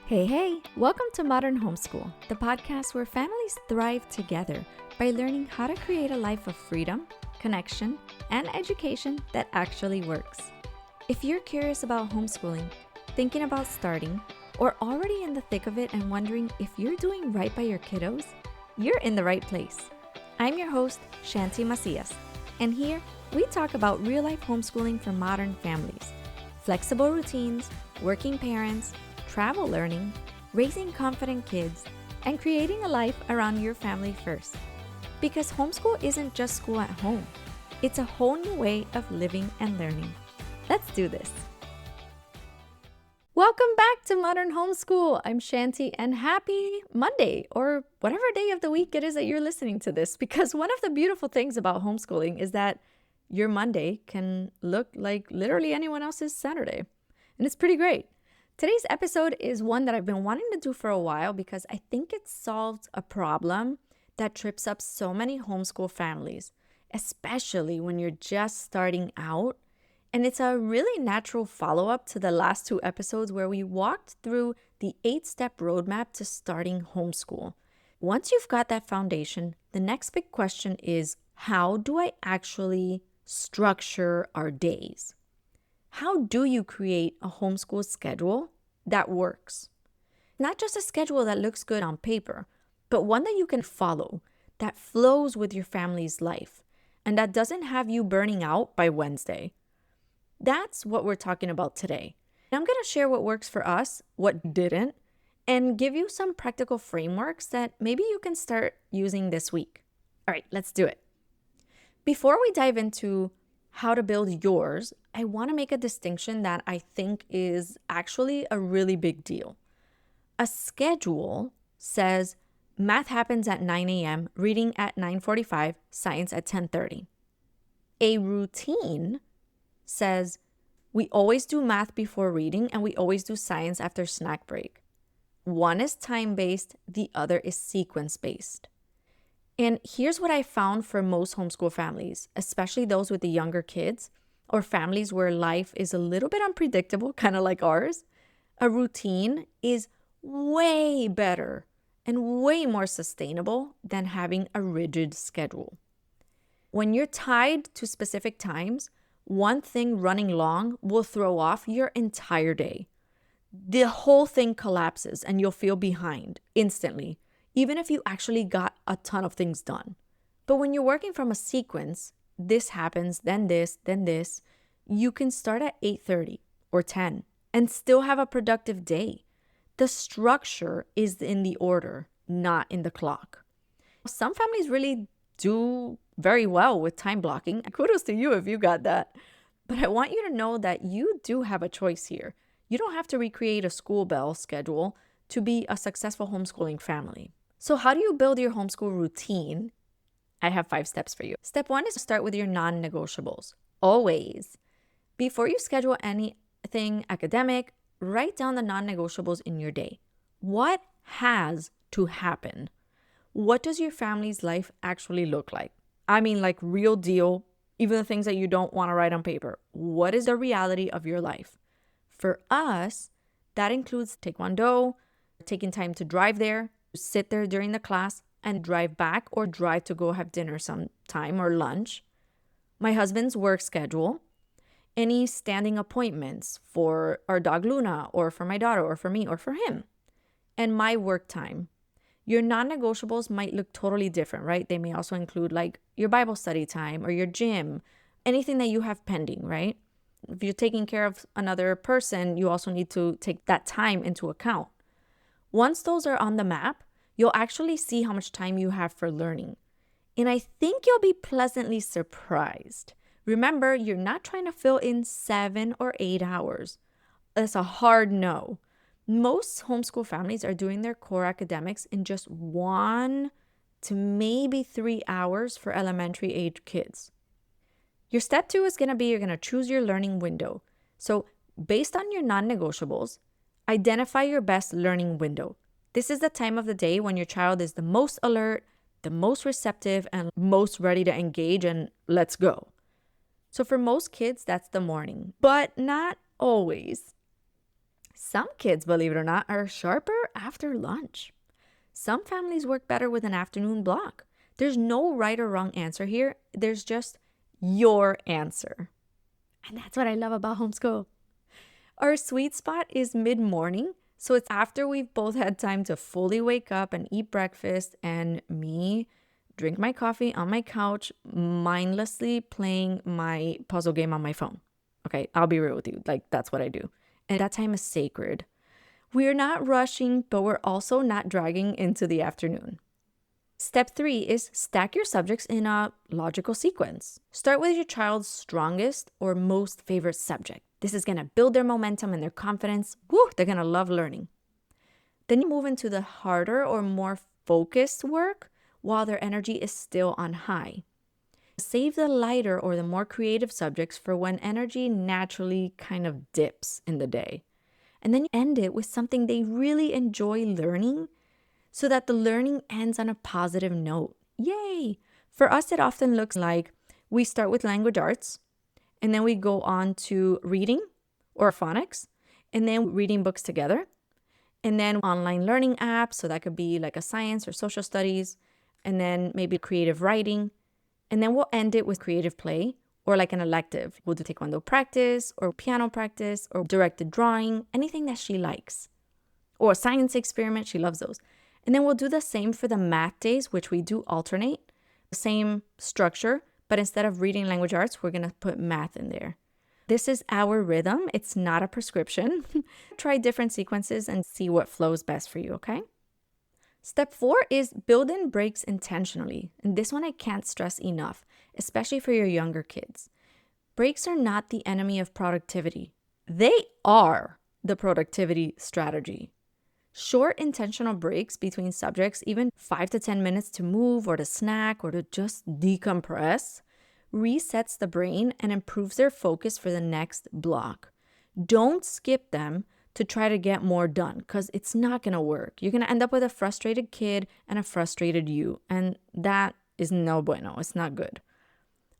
Hey, welcome to Modern Homeschool, the podcast where families thrive together by learning how to create a life of freedom, connection, and education that actually works. If you're curious about homeschooling, thinking about starting, or already in the thick of it and wondering if you're doing right by your kiddos, you're in the right place. I'm your host, Shanti Macias, and here we talk about real-life homeschooling for modern families, flexible routines, working parents, travel learning, raising confident kids, and creating a life around your family first. Because homeschool isn't just school at home. It's a whole new way of living and learning. Let's do this. Welcome back to Modern Homeschool. I'm Shanti and happy Monday or whatever day of the week it is that you're listening to this. Because one of the beautiful things about homeschooling is that your Monday can look like literally anyone else's Saturday. And it's pretty great. Today's episode is one that I've been wanting to do for a while because I think it solves a problem that trips up so many homeschool families, especially when you're just starting out. And it's a really natural follow-up to the last two episodes where we walked through the 8-step roadmap to starting homeschool. Once you've got that foundation, the next big question is, how do I actually structure our days? How do you create a homeschool schedule that works? Not just a schedule that looks good on paper, but one that you can follow, that flows with your family's life, and that doesn't have you burning out by Wednesday. That's what we're talking about today. I'm going to share what works for us, what didn't, and give you some practical frameworks that maybe you can start using this week. All right, let's do it. Before we dive into how to build yours, I want to make a distinction that I think is actually a really big deal. A schedule says math happens at 9 a.m., reading at 9:45, science at 10:30. A routine says we always do math before reading and we always do science after snack break. One is time-based, the other is sequence-based. And here's what I found for most homeschool families, especially those with the younger kids or families where life is a little bit unpredictable, kind of like ours. A routine is way better and way more sustainable than having a rigid schedule. When you're tied to specific times, one thing running long will throw off your entire day. The whole thing collapses and you'll feel behind instantly, even if you actually got a ton of things done. But when you're working from a sequence, this happens, then this, you can start at 8:30 or 10 and still have a productive day. The structure is in the order, not in the clock. Some families really do very well with time blocking. Kudos to you if you got that. But I want you to know that you do have a choice here. You don't have to recreate a school bell schedule to be a successful homeschooling family. So how do you build your homeschool routine? I have 5 steps for you. Step 1 is to start with your non-negotiables. Always. Before you schedule anything academic, write down the non-negotiables in your day. What has to happen? What does your family's life actually look like? I mean, like real deal, even the things that you don't want to write on paper. What is the reality of your life? For us, that includes taekwondo, taking time to drive there, sit there during the class, and drive back or drive to go have dinner sometime or lunch. My husband's work schedule, any standing appointments for our dog Luna or for my daughter or for me or for him, and my work time. Your non-negotiables might look totally different, right? They may also include like your Bible study time or your gym, anything that you have pending, right? If you're taking care of another person, you also need to take that time into account. Once those are on the map, you'll actually see how much time you have for learning. And I think you'll be pleasantly surprised. Remember, you're not trying to fill in 7 or 8 hours. That's a hard no. Most homeschool families are doing their core academics in just 1 to maybe 3 hours for elementary age kids. Your step 2 is going to be you're going to choose your learning window. So based on your non-negotiables, identify your best learning window. This is the time of the day when your child is the most alert, the most receptive, and most ready to engage and let's go. So for most kids, that's the morning, but not always. Some kids, believe it or not, are sharper after lunch. Some families work better with an afternoon block. There's no right or wrong answer here. There's just your answer. And that's what I love about homeschool. Our sweet spot is mid-morning. So it's after we've both had time to fully wake up and eat breakfast and me drink my coffee on my couch, mindlessly playing my puzzle game on my phone. Okay, I'll be real with you. Like, that's what I do. And that time is sacred. We're not rushing, but we're also not dragging into the afternoon. Step 3 is stack your subjects in a logical sequence. Start with your child's strongest or most favorite subject. This is going to build their momentum and their confidence. Woo, they're going to love learning. Then you move into the harder or more focused work while their energy is still on high. Save the lighter or the more creative subjects for when energy naturally kind of dips in the day. And then you end it with something they really enjoy learning so that the learning ends on a positive note. Yay! For us, it often looks like we start with language arts, and then we go on to reading or phonics, and then reading books together, and then online learning apps. So that could be like a science or social studies, and then maybe creative writing. And then we'll end it with creative play or like an elective. We'll do taekwondo practice or piano practice or directed drawing, anything that she likes. Or a science experiment, she loves those. And then we'll do the same for the math days, which we do alternate. The same structure, but instead of reading language arts, we're going to put math in there. This is our rhythm. It's not a prescription. Try different sequences and see what flows best for you, okay? Step 4 is build in breaks intentionally. And this one I can't stress enough, especially for your younger kids. Breaks are not the enemy of productivity. They are the productivity strategy. Short intentional breaks between subjects, even 5 to 10 minutes to move or to snack or to just decompress, resets the brain and improves their focus for the next block. Don't skip them to try to get more done because it's not going to work. You're going to end up with a frustrated kid and a frustrated you, and that is no bueno. It's not good.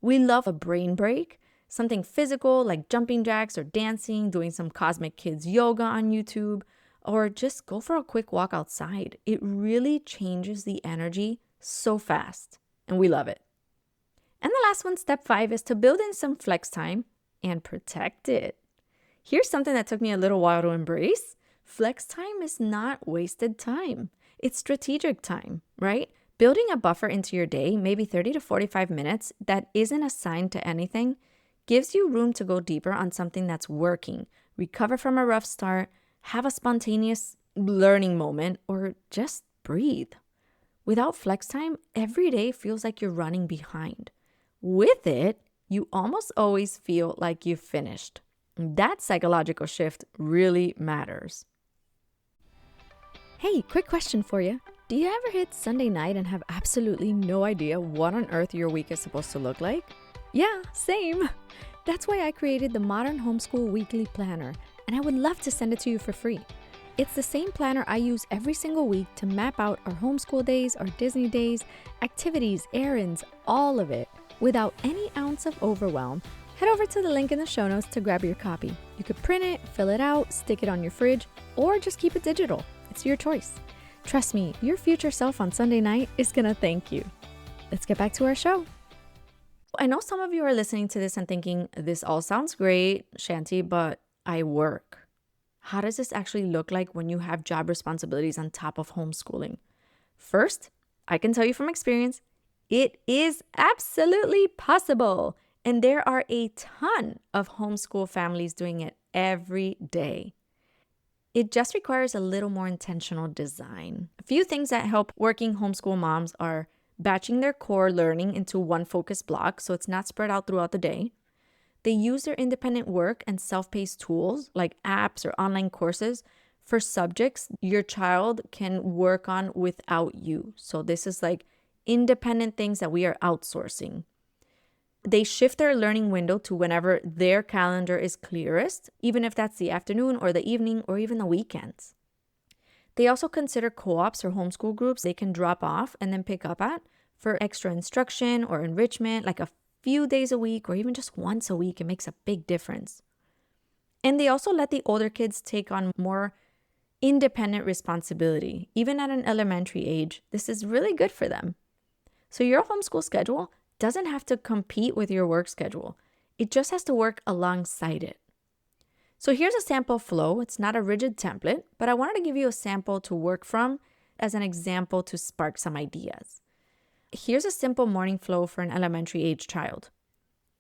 We love a brain break, something physical like jumping jacks or dancing, doing some Cosmic Kids yoga on YouTube, or just go for a quick walk outside. It really changes the energy so fast, and we love it. And the last one, step 5, is to build in some flex time and protect it. Here's something that took me a little while to embrace. Flex time is not wasted time. It's strategic time, right? Building a buffer into your day, maybe 30 to 45 minutes, that isn't assigned to anything, gives you room to go deeper on something that's working, recover from a rough start, have a spontaneous learning moment, or just breathe. Without flex time, every day feels like you're running behind. With it, you almost always feel like you've finished. That psychological shift really matters. Hey, quick question for you. Do you ever hit Sunday night and have absolutely no idea what on earth your week is supposed to look like? Yeah, same. That's why I created the Modern Homeschool Weekly Planner, and I would love to send it to you for free. It's the same planner I use every single week to map out our homeschool days, our Disney days, activities, errands, all of it, without any ounce of overwhelm. Head over to the link in the show notes to grab your copy. You could print it, fill it out, stick it on your fridge, or just keep it digital. It's your choice. Trust me, your future self on Sunday night is gonna thank you. Let's get back to our show. I know some of you are listening to this and thinking, this all sounds great, Shanti, but I work. How does this actually look like when you have job responsibilities on top of homeschooling? First, I can tell you from experience, it is absolutely possible. And there are a ton of homeschool families doing it every day. It just requires a little more intentional design. A few things that help working homeschool moms are batching their core learning into one focused block so it's not spread out throughout the day. They use their independent work and self-paced tools like apps or online courses for subjects your child can work on without you. So this is like independent things that we are outsourcing. They shift their learning window to whenever their calendar is clearest, even if that's the afternoon or the evening or even the weekends. They also consider co-ops or homeschool groups they can drop off and then pick up at for extra instruction or enrichment, like a few days a week or even just once a week. It makes a big difference. And they also let the older kids take on more independent responsibility. Even at an elementary age, this is really good for them. So your homeschool schedule doesn't have to compete with your work schedule. It just has to work alongside it. So here's a sample flow. It's not a rigid template, but I wanted to give you a sample to work from as an example to spark some ideas. Here's a simple morning flow for an elementary age child.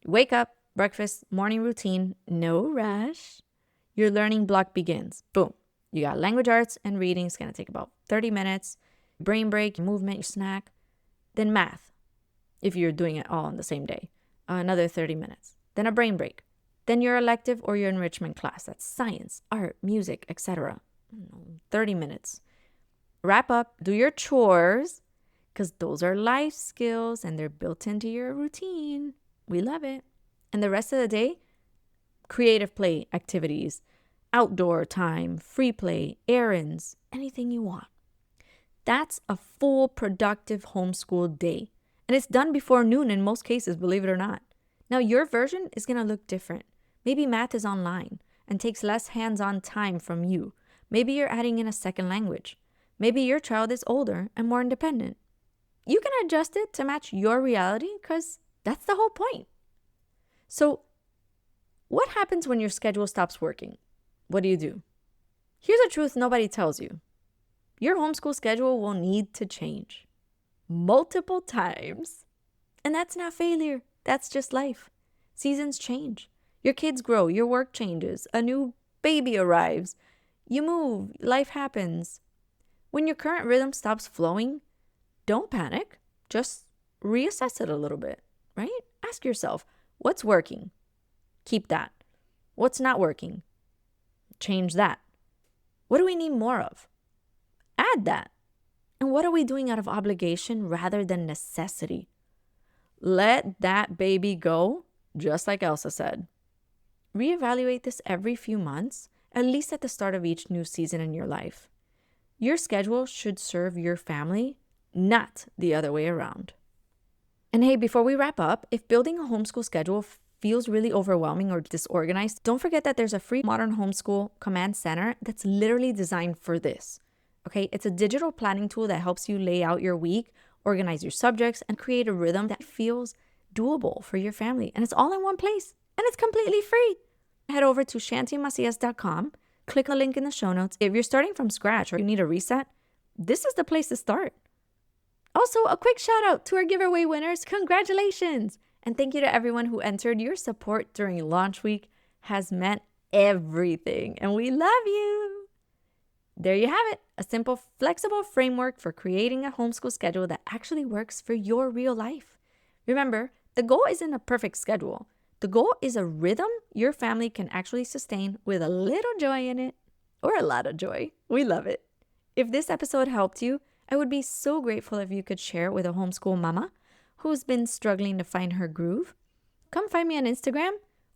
Wake up, breakfast, morning routine, no rush. Your learning block begins. Boom. You got language arts and reading. It's going to take about 30 minutes. Brain break, movement, snack. Then math, if you're doing it all on the same day. Another 30 minutes. Then a brain break. Then your elective or your enrichment class. That's science, art, music, etc. 30 minutes. Wrap up, do your chores, because those are life skills and they're built into your routine. We love it. And the rest of the day, creative play activities, outdoor time, free play, errands, anything you want. That's a full productive homeschool day. And it's done before noon in most cases, believe it or not. Now your version is going to look different. Maybe math is online and takes less hands-on time from you. Maybe you're adding in a second language. Maybe your child is older and more independent. You can adjust it to match your reality because that's the whole point. So what happens when your schedule stops working? What do? Here's a truth nobody tells you. Your homeschool schedule will need to change multiple times. And that's not failure. That's just life. Seasons change. Your kids grow. Your work changes. A new baby arrives. You move. Life happens. When your current rhythm stops flowing, don't panic. Just reassess it a little bit, right? Ask yourself, what's working? Keep that. What's not working? Change that. What do we need more of? Add that. And what are we doing out of obligation rather than necessity? Let that baby go, just like Elsa said. Reevaluate this every few months, at least at the start of each new season in your life. Your schedule should serve your family, not the other way around. And hey, before we wrap up, if building a homeschool schedule feels really overwhelming or disorganized, don't forget that there's a free Modern Homeschool command center that's literally designed for this. Okay, it's a digital planning tool that helps you lay out your week, organize your subjects, and create a rhythm that feels doable for your family. And it's all in one place, and it's completely free. Head over to shantymacias.com, click the link in the show notes. If you're starting from scratch or you need a reset, this is the place to start. Also, a quick shout out to our giveaway winners. Congratulations! And thank you to everyone who entered. Your support during launch week has meant everything, and we love you. There you have it, a simple, flexible framework for creating a homeschool schedule that actually works for your real life. Remember, the goal isn't a perfect schedule. The goal is a rhythm your family can actually sustain with a little joy in it, or a lot of joy. We love it. If this episode helped you, I would be so grateful if you could share it with a homeschool mama who's been struggling to find her groove. Come find me on Instagram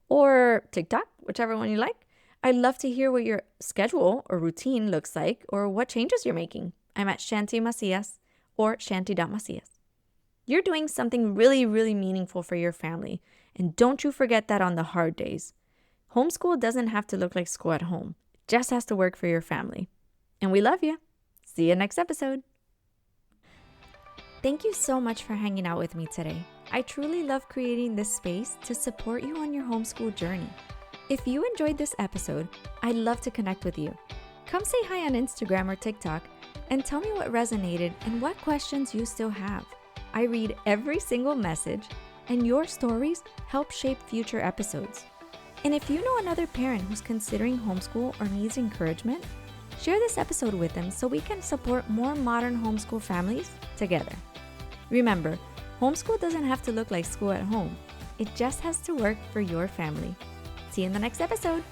or TikTok, whichever one you like. I'd love to hear what your schedule or routine looks like or what changes you're making. I'm at Shanty Macias or shanty.macias. You're doing something really, really meaningful for your family. And don't you forget that on the hard days. Homeschool doesn't have to look like school at home. It just has to work for your family. And we love you. See you next episode. Thank you so much for hanging out with me today. I truly love creating this space to support you on your homeschool journey. If you enjoyed this episode, I'd love to connect with you. Come say hi on Instagram or TikTok and tell me what resonated and what questions you still have. I read every single message, and your stories help shape future episodes. And if you know another parent who's considering homeschool or needs encouragement, share this episode with them so we can support more modern homeschool families together. Remember, homeschool doesn't have to look like school at home. It just has to work for your family. See you in the next episode.